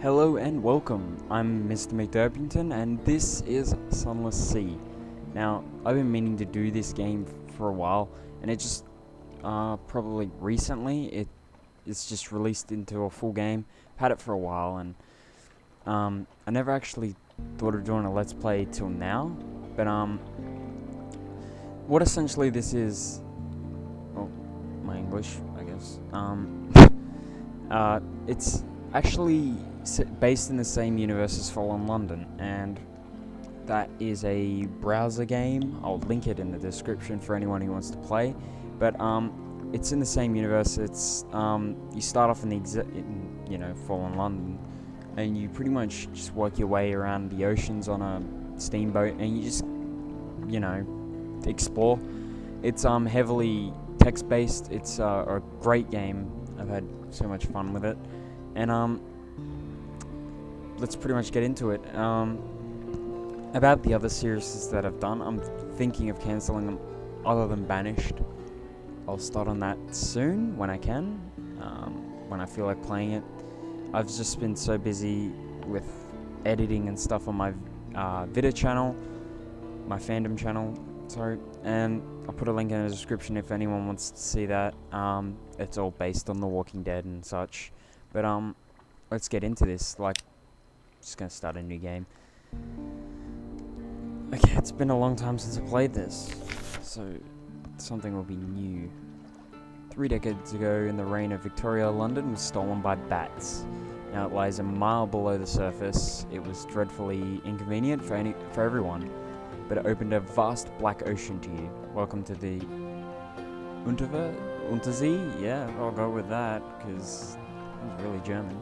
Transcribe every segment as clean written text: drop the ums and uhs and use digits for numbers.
Hello and welcome. I'm Mr. McDerpington and this is Sunless Sea. Now, I've been meaning to do this game for a while, and it just probably recently it's just released into a full game. I've had it for a while, and I never actually thought of doing a let's play till now. But what essentially this is, well, my English, I guess. It's actually based in the same universe as Fallen London, and that is a browser game. I'll link it in the description for anyone who wants to play. But it's in the same universe. It's you start off in Fallen London, and you pretty much just work your way around the oceans on a steamboat, and you just explore. It's heavily text based. It's a great game. I've had so much fun with it, and let's pretty much get into it. About the other series that I've done, I'm thinking of cancelling them, other than Banished. I'll start on that soon, when I can, when I feel like playing it. I've just been so busy with editing and stuff on my Vita channel, my fandom channel, sorry, and I'll put a link in the description if anyone wants to see that. It's all based on The Walking Dead and such, but let's get into this. Just gonna start a new game. Okay, it's been a long time since I played this, so something will be new. 3 decades ago, in the reign of Victoria, London was stolen by bats. Now it lies a mile below the surface. It was dreadfully inconvenient for everyone, but it opened a vast black ocean to you. Welcome to the Untersee? Yeah, I'll go with that, because it's really German.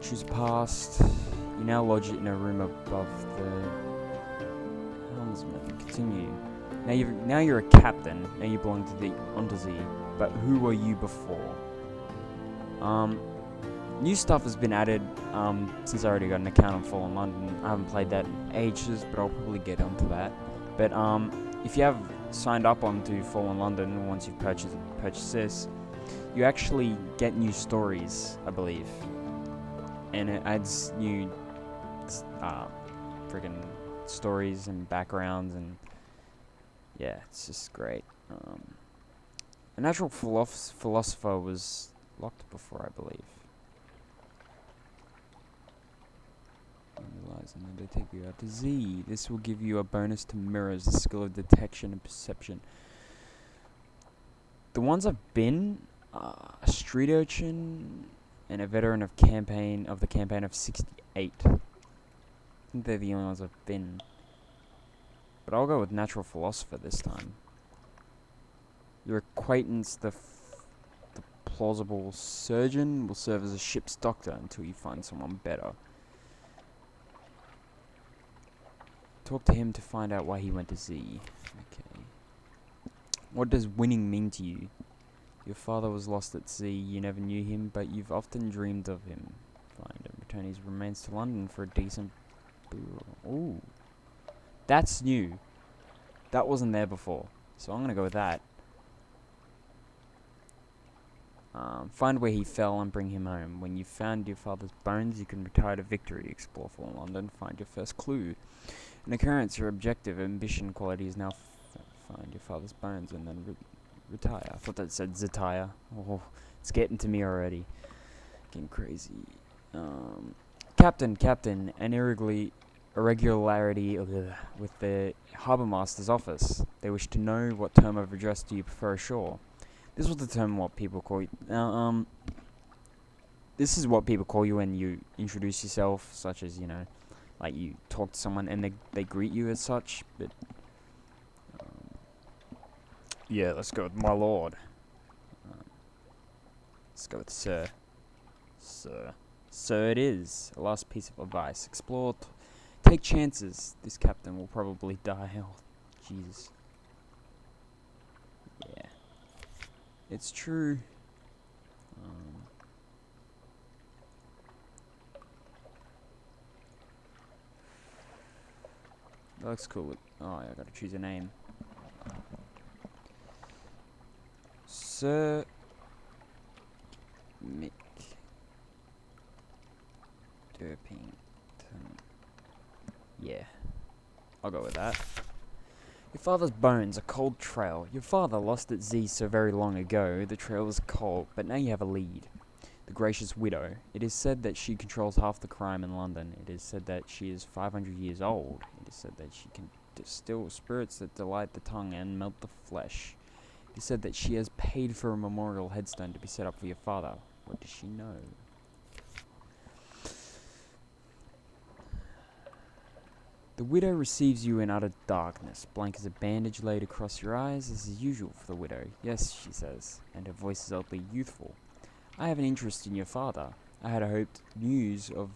Choose a past. You now lodge it in a room above the helmsman. Continue. Now you're a captain. Now you belong to the Untersee. But who were you before? New stuff has been added since I already got an account on Fallen London. I haven't played that in ages, but I'll probably get onto that. But if you have signed up onto Fallen London, once you've purchased this, you actually get new stories, I believe. And it adds new friggin' stories and backgrounds, and yeah, it's just great. A natural philosopher was locked before, I believe. Analyze and then they take you out to Z. This will give you a bonus to mirrors, the skill of detection and perception. The ones I've been, a street urchin and a veteran of the campaign of 68. I think they're the only ones I've been. But I'll go with natural philosopher this time. Your acquaintance, the plausible surgeon, will serve as a ship's doctor until you find someone better. Talk to him to find out why he went to Z. Okay. What does winning mean to you? Your father was lost at sea. You never knew him, but you've often dreamed of him. Find him. Return his remains to London for a decent burial. Ooh. That's new. That wasn't there before, so I'm gonna go with that. Find where he fell and bring him home. When you've found your father's bones, you can retire to Victory. Explore Fallen London. Find your first clue. An occurrence, your objective, ambition, quality is now find your father's bones and then retire. I thought that said Zetire. Oh, it's getting to me already. Getting crazy. Captain, an irregularity with the harbour master's office. They wish to know what term of address do you prefer ashore. This will determine what people call you. This is what people call you when you introduce yourself, such as, like you talk to someone and they greet you as such, but yeah, let's go with my lord. Let's go with sir. Sir it is. A last piece of advice. Explore, take chances. This captain will probably die. Oh, Jesus. Yeah. It's true. That looks cool. Oh, yeah, I gotta choose a name. Sir Mick. Derpington. Yeah, I'll go with that. Your father's bones, a cold trail. Your father lost at Z so very long ago. The trail was cold, but now you have a lead. The gracious widow. It is said that she controls half the crime in London. It is said that she is 500 years old. It is said that she can distill spirits that delight the tongue and melt the flesh. It is said that she has paid for a memorial headstone to be set up for your father. What does she know? The widow receives you in utter darkness, blank as a bandage laid across your eyes, as is usual for the widow. Yes, she says, and her voice is oddly youthful. I have an interest in your father. I had hoped news of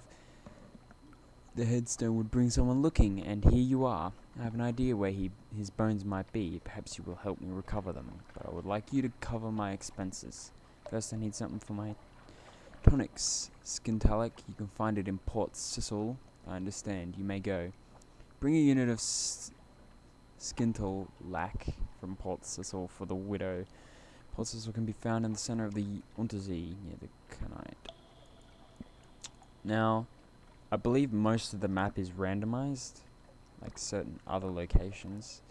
the headstone would bring someone looking, and here you are. I have an idea where his bones might be. Perhaps you will help me recover them, but I would like you to cover my expenses. First, I need something for my tonics. Skintalic, you can find it in Port Cecil. I understand. You may go. Bring a unit of Skintal lac from Port Cecil for the widow. Port Cecil can be found in the center of the Untersee, near the Kanite. Now, I believe most of the map is randomized, like certain other locations.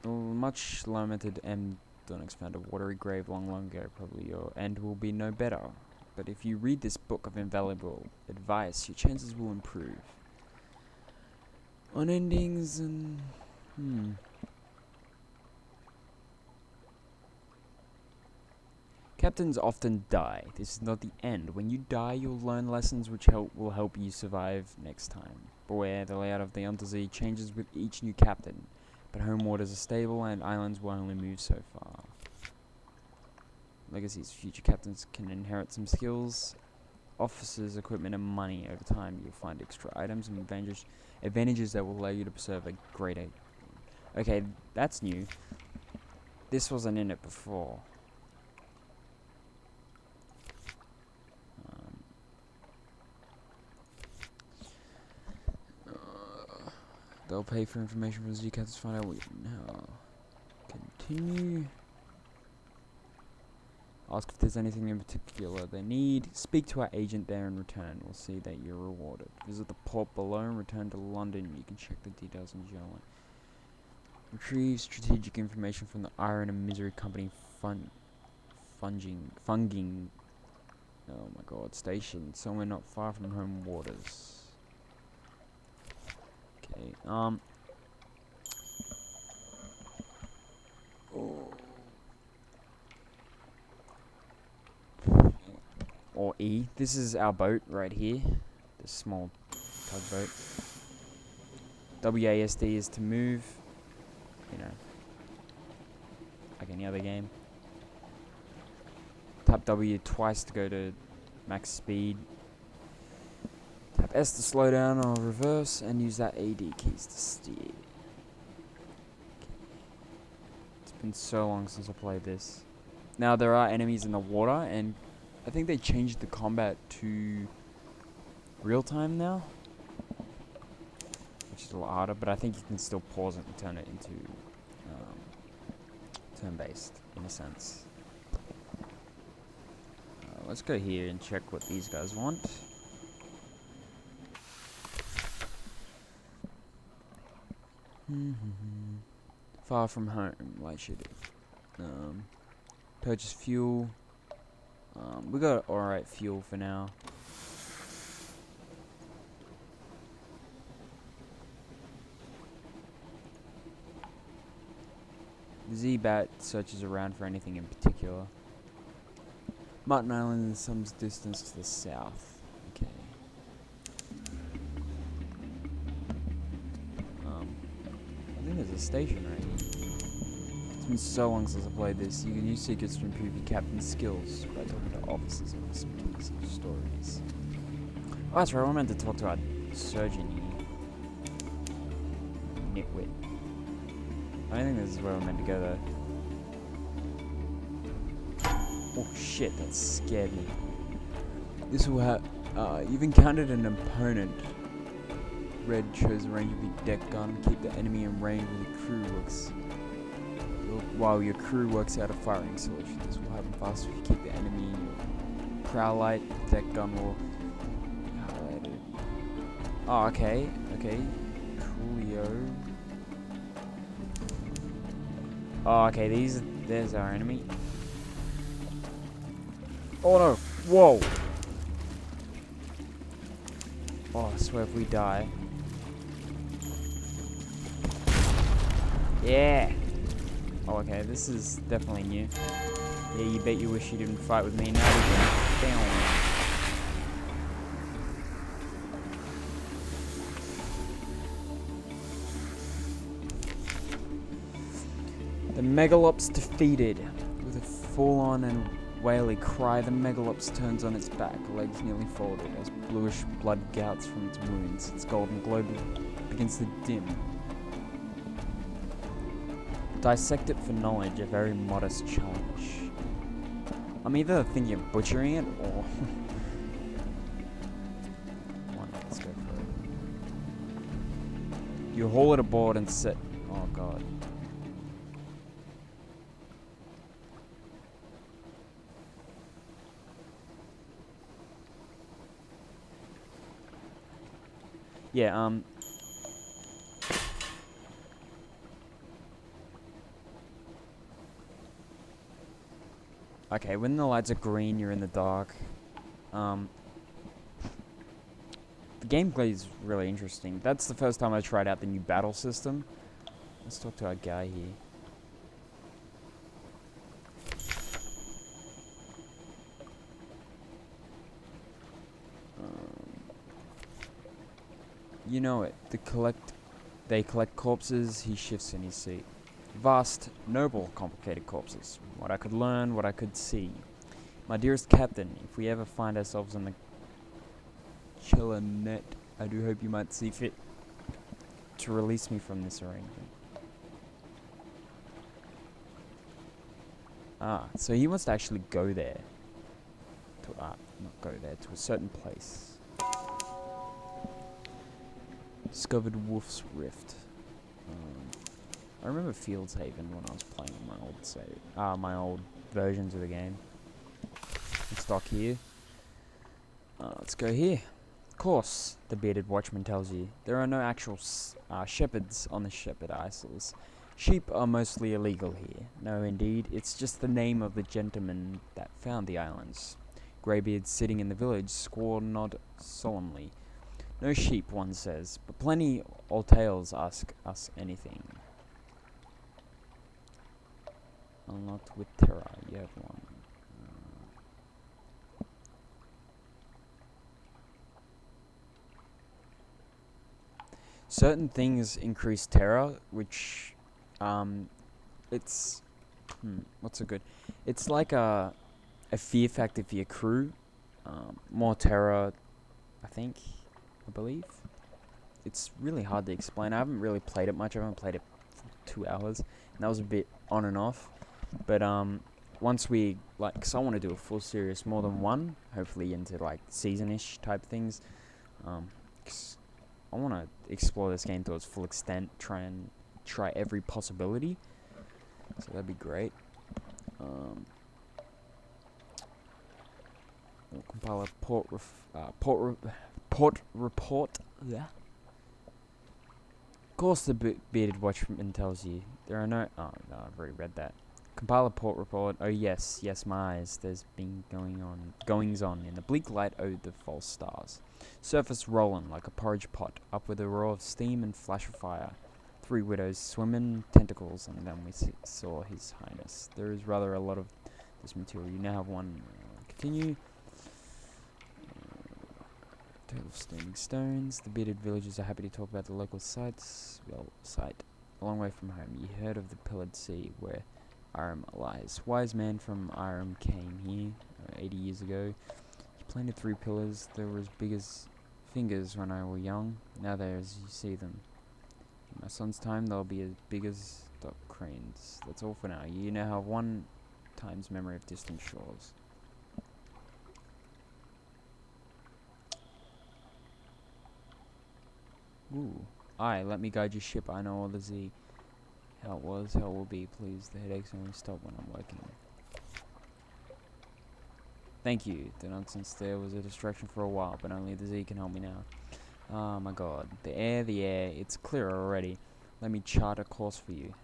Much lamented M. Donix found a watery grave long ago. Probably your end will be no better. But if you read this book of invaluable advice, your chances will improve. On endings and... Captains often die. This is not the end. When you die, you'll learn lessons which will help you survive next time. Beware, the layout of the Untersee changes with each new captain, but home waters are stable and islands will only move so far. Legacies. Future captains can inherit some skills, officers, equipment, and money. Over time, you'll find extra items and advantages that will allow you to preserve a greater... Okay, that's new. This wasn't in it before. They'll pay for information from the Z captains to find out what you know. Continue. Ask if there's anything in particular they need. Speak to our agent there in return. We'll see that you're rewarded. Visit the port below and return to London. You can check the details in journal. Retrieve strategic information from the Iron and Misery Company funging. Oh my god, station somewhere not far from home waters. Okay, or E. This is our boat right here. This small tugboat. WASD is to move. You know, like any other game. Tap W twice to go to max speed. Tap S to slow down or reverse, and use that AD keys to steer. It's been so long since I played this. Now there are enemies in the water, and I think they changed the combat to real time now, which is a lot harder, but I think you can still pause it and turn it into turn-based, in a sense. Let's go here and check what these guys want. Far from home, light shooting. Purchase fuel. We got alright fuel for now. The Z-Bat searches around for anything in particular. Martin Island is some distance to the south. Okay. I think there's a station right here. It's been so long since I played this. You can use secrets to improve your captain's skills by talking to officers of some keys of stories. Oh, that's right. I meant to talk to our surgeon here. Nitwit. I don't think this is where we're meant to go, though. Oh shit, that scared me. This will have... you've encountered an opponent. red shows the range of your deck gun. Keep the enemy in range with your crew works. While your crew works out a firing solution. This will happen faster if you keep the enemy in your prow light. Deck gun will highlight it. Oh, okay. Okay. Coolio. Oh, okay. There's our enemy. Oh no! Whoa! Oh, I swear if we die. Yeah! Oh, okay, this is definitely new. Yeah, you bet you wish you didn't fight with me. Now we can down. The Megalops defeated. With a full-on and waily cry, the Megalops turns on its back, legs nearly folded, as bluish blood gouts from its wounds. Its golden globe begins to dim. Dissect it for knowledge, a very modest challenge. I'm either thinking of butchering it, or... Let's go for it. You haul it aboard and set... Oh god. Yeah, okay, when the lights are green, you're in the dark. The gameplay is really interesting. That's the first time I tried out the new battle system. Let's talk to our guy here. You know it. They collect corpses, he shifts in his seat. Vast, noble, complicated corpses. What I could learn, what I could see. My dearest captain, if we ever find ourselves on the killer net, I do hope you might see fit to release me from this arrangement. Ah, so he wants to actually go there. Not go there, to a certain place. Discovered Wolf's Rift. I remember Fields Haven when I was playing on my old my old versions of the game. Stock here. Let's go here. Of course, the bearded watchman tells you, there are no actual shepherds on the Shepherd Isles. Sheep are mostly illegal here. No, indeed, it's just the name of the gentleman that found the islands. Greybeard sitting in the village, squaw nod solemnly. No sheep, one says, but plenty old tales ask us anything. Unlocked with terror, you have one. Certain things increase terror, which, it's, what's so good? It's like a fear factor for your crew. More terror, I believe. It's really hard to explain. I haven't really played it much. I haven't played it for 2 hours, and that was a bit on and off. But once we cause I want to do a full series, more than one, hopefully into like season-ish type things. 'Cause I want to explore this game to its full extent, try every possibility. So that'd be great. We'll compile a port report. Yeah. Of course, the bearded watchman tells you there are no. Oh no, I've already read that. Compile a port report. Oh yes, my eyes. There's been goings on in the bleak light. Oh, the false stars. Surface rolling like a porridge pot, up with a roar of steam and flash of fire. 3 widows swimming tentacles, and then we saw His Highness. There is rather a lot of this material. You now have one. Continue. Tale of Standing Stones. The bearded villagers are happy to talk about the local sites. Well, site. A long way from home. You heard of the Pillared Sea, where Aram lies. Wise man from Aram came here 80 years ago. He planted 3 pillars. They were as big as fingers when I were young. Now they're as you see them. In my son's time, they'll be as big as dock cranes. That's all for now. You now have 1 time's memory of distant shores. Ooh. Aye, let me guide your ship. I know all the Z. How it was, how it will be. Please, the headaches only stop when I'm working. Thank you. The nonsense there was a distraction for a while, but only the Z can help me now. Oh my god. The air. It's clearer already. Let me chart a course for you.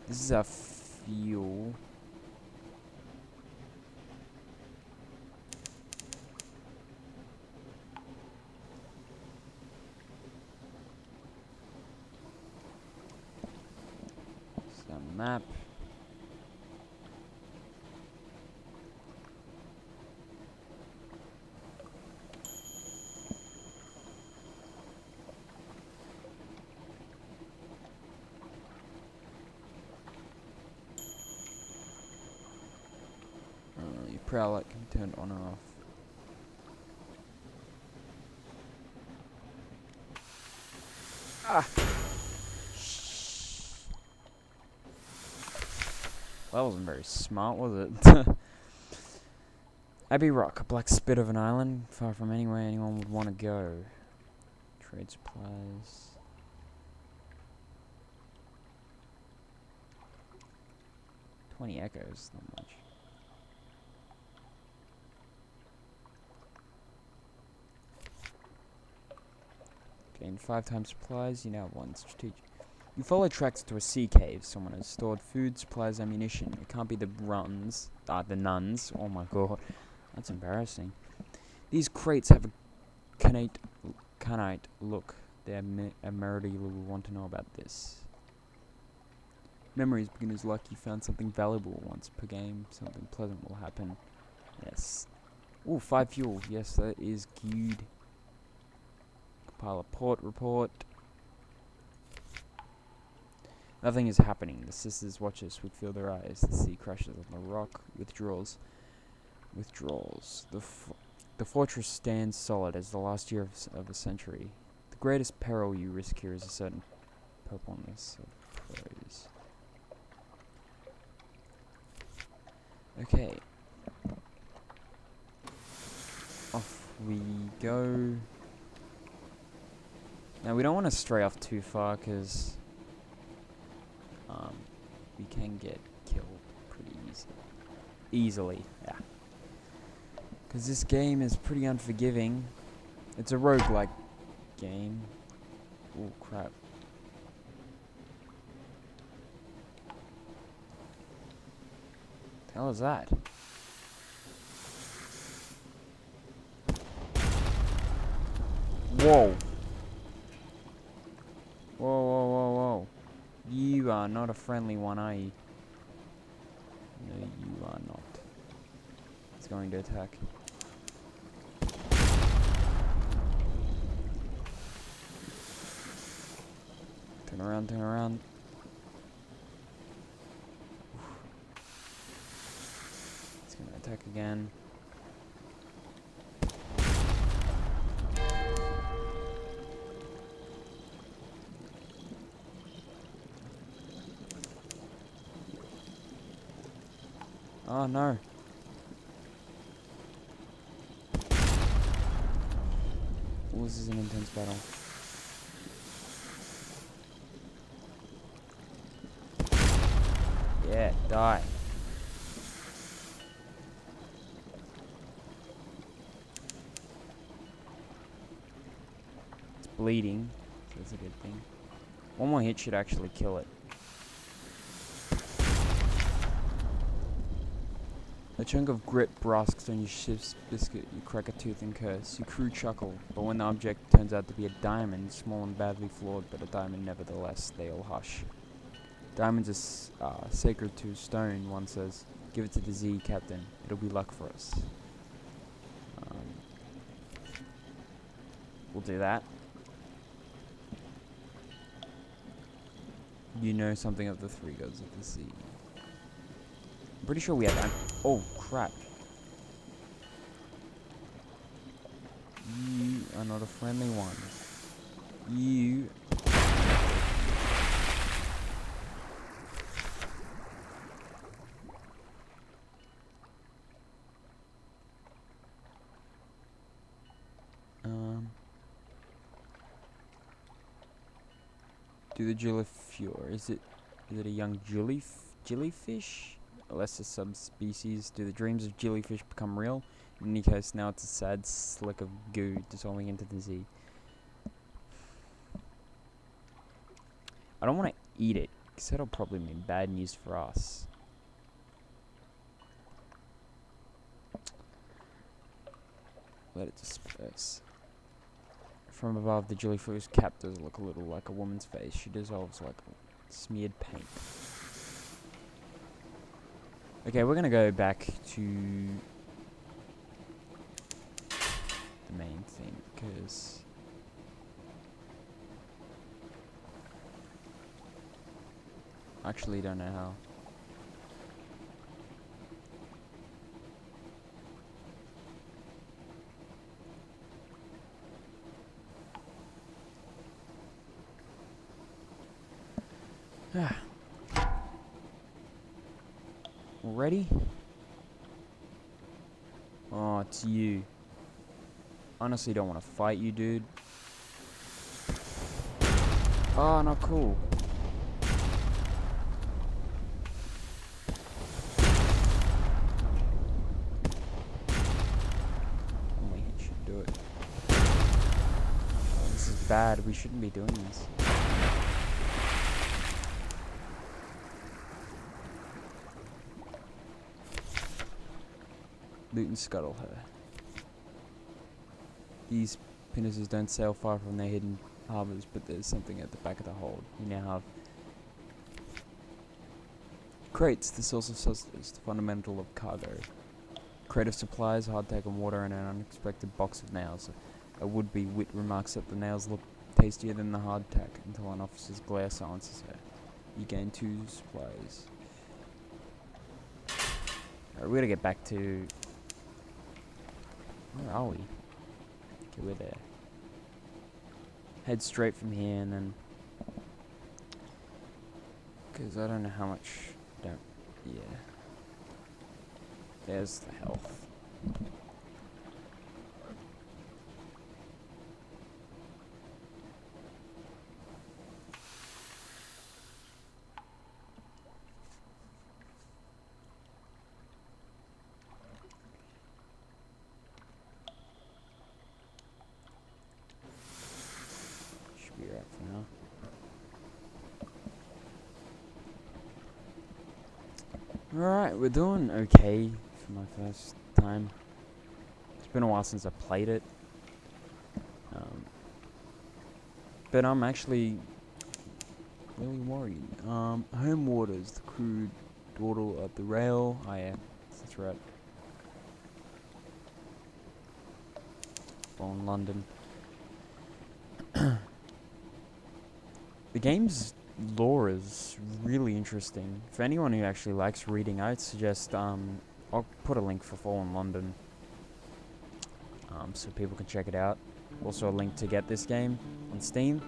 This is our fuel. This is our map. Your prow light can be turned on or off. Ah! Well, that wasn't very smart, was it? Abbey Rock, a black spit of an island, far from anywhere anyone would want to go. Trade supplies. $20 echoes, not much. Gain 5 times supplies, you now have 1 strategic. You follow tracks to a sea cave. Someone has stored food, supplies, ammunition. It can't be the the nuns. Oh my god. That's embarrassing. These crates have a canite look. They're Merity will want to know about this. Memories, beginner's luck. You found something valuable once per game. Something pleasant will happen. Yes. Ooh, 5 fuel. Yes, that is good. Compile a port report. Nothing is happening. The sisters watch us with filled their eyes. The sea crashes on the rock. Withdraws. The fortress stands solid as the last year of a century. The greatest peril you risk here is a certain purpleness of prose. Okay. Off we go. Now we don't want to stray off too far because we can get killed pretty easily. Yeah. Because this game is pretty unforgiving. It's a roguelike game. Oh crap. The hell is that? Whoa. Whoa. You are not a friendly one, are you? No, you are not. It's going to attack. Turn around. It's going to attack again. Oh no. Oh, this is an intense battle. Yeah, die. It's bleeding, so that's a good thing. One more hit should actually kill it. A chunk of grit brasks on your ship's biscuit. You crack a tooth and curse. Your crew chuckle, but when the object turns out to be a diamond, small and badly flawed, but a diamond nevertheless, they all hush. Diamonds are sacred to stone, one says. Give it to the Z, Captain. It'll be luck for us. We'll do that. You know something of the 3 gods of the sea. I'm pretty sure we have... oh, crap. You are not a friendly one. You... Do the is it a young jellyfish? A lesser subspecies. Do the dreams of jellyfish become real? In any case, now it's a sad slick of goo dissolving into the sea. I don't want to eat it, because that'll probably mean bad news for us. Let it disperse. From above, the jellyfish cap does look a little like a woman's face. She dissolves like smeared paint. Okay, we're gonna go back to the main thing, because I actually don't know how. Ready? Oh, it's you. Honestly, don't want to fight you, dude. Oh, not cool. Only hit should do it. Oh, this is bad. We shouldn't be doing this. Loot and scuttle her. These pinnaces don't sail far from their hidden harbours, but there's something at the back of the hold. We now have crates, the source of sustenance, the fundamental of cargo. Crate of supplies, hardtack and water, and an unexpected box of nails. A would-be wit remarks that the nails look tastier than the hardtack until an officer's glare silences her. You gain 2 supplies. Alright, we gotta get back to... Where are we? Okay, we're there. Head straight from here and then... Because I don't know how much... Yeah. There's the health. Should be right for now. Alright, we're doing okay for my first time. It's been a while since I played it. But I'm actually really worried. Home waters, the crude dawdle of the rail. Oh yeah, that's right. Fallen London. The game's lore is really interesting. For anyone who actually likes reading, I'd suggest, I'll put a link for Fallen London, so people can check it out. Also a link to get this game on Steam.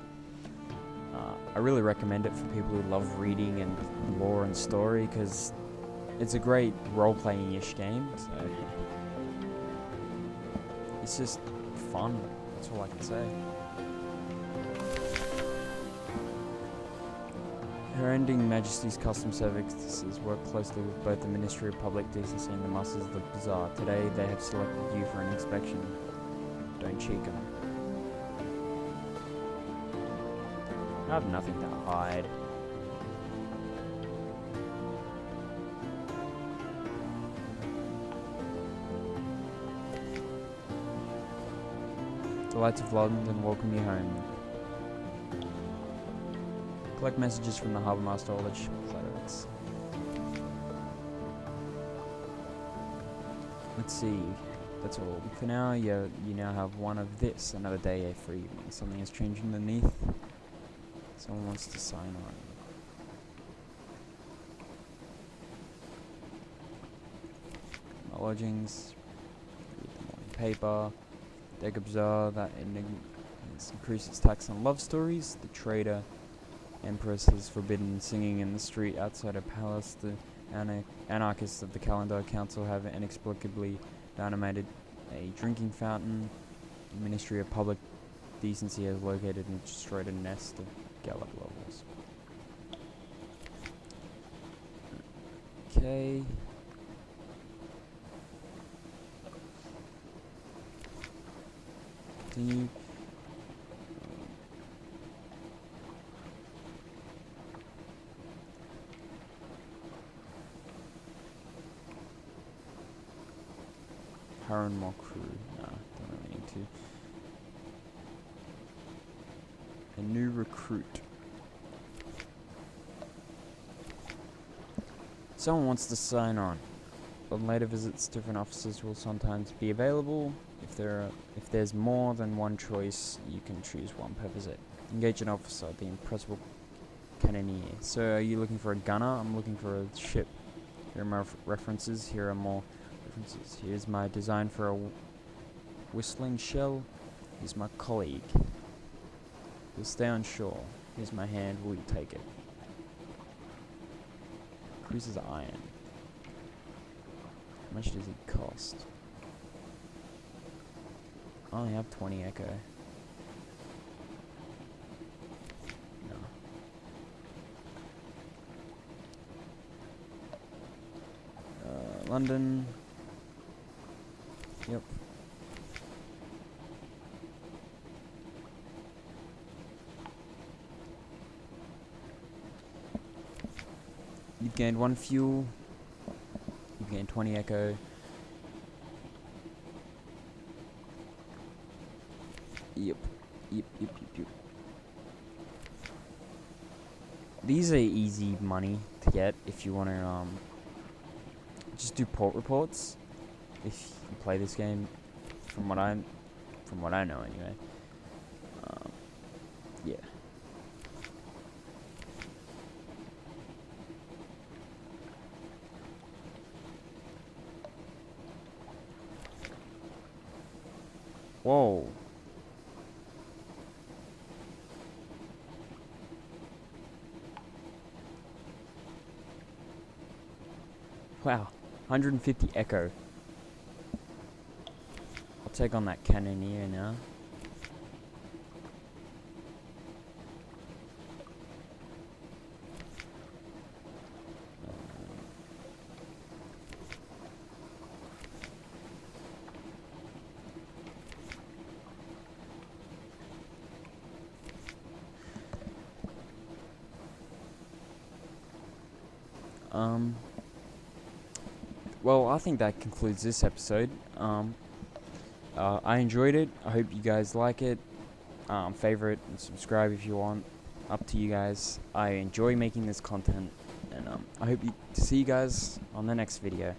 I really recommend it for people who love reading and lore and story, because it's a great role-playing-ish game, so it's just fun, that's all I can say. Her Ending Majesty's Customs Services work closely with both the Ministry of Public Decency and the Masters of the Bazaar. Today, they have selected you for an inspection. Don't cheek them. I have nothing to hide. The lights of London welcome you home. Collect messages from the Harbour Master or the ship clerics. Let's see. That's all. For now, you now have one of this. Another day, a free evening. Something has changed underneath. Someone wants to sign on. My lodgings. Read the morning paper. Deck Bazaar. That ending has increased its tax on love stories. The trader. Empress has forbidden singing in the street outside her palace. The anarchists of the Calendar Council have inexplicably dynamited a drinking fountain. The Ministry of Public Decency has located and destroyed a nest of Gallop levels. Okay. Continue. Hire more crew. Nah, don't really need to. A new recruit. Someone wants to sign on. On later visits, different officers will sometimes be available. If there's more than one choice, you can choose one per visit. Engage an officer, the impressible cannoneer. So, are you looking for a gunner? I'm looking for a ship. Here are my references. Here are more references. Here's my design for a whistling shell. Here's my colleague. He'll stay on shore. Here's my hand. Will you take it? Cruiser's iron. How much does it cost? I only have 20 echo. No. London. Yep. You've gained 1 fuel. You've gained 20 echo. Yep. Yep. These are easy money to get if you want to just do port reports. If you play this game, from what I know anyway. Yeah. Whoa. Wow. 150 echo. I'll take on that cannoneer now. Well, I think that concludes this episode. I enjoyed it. I hope you guys like it. Favorite and subscribe if you want. Up to you guys. I enjoy making this content, and I hope to see you guys on the next video.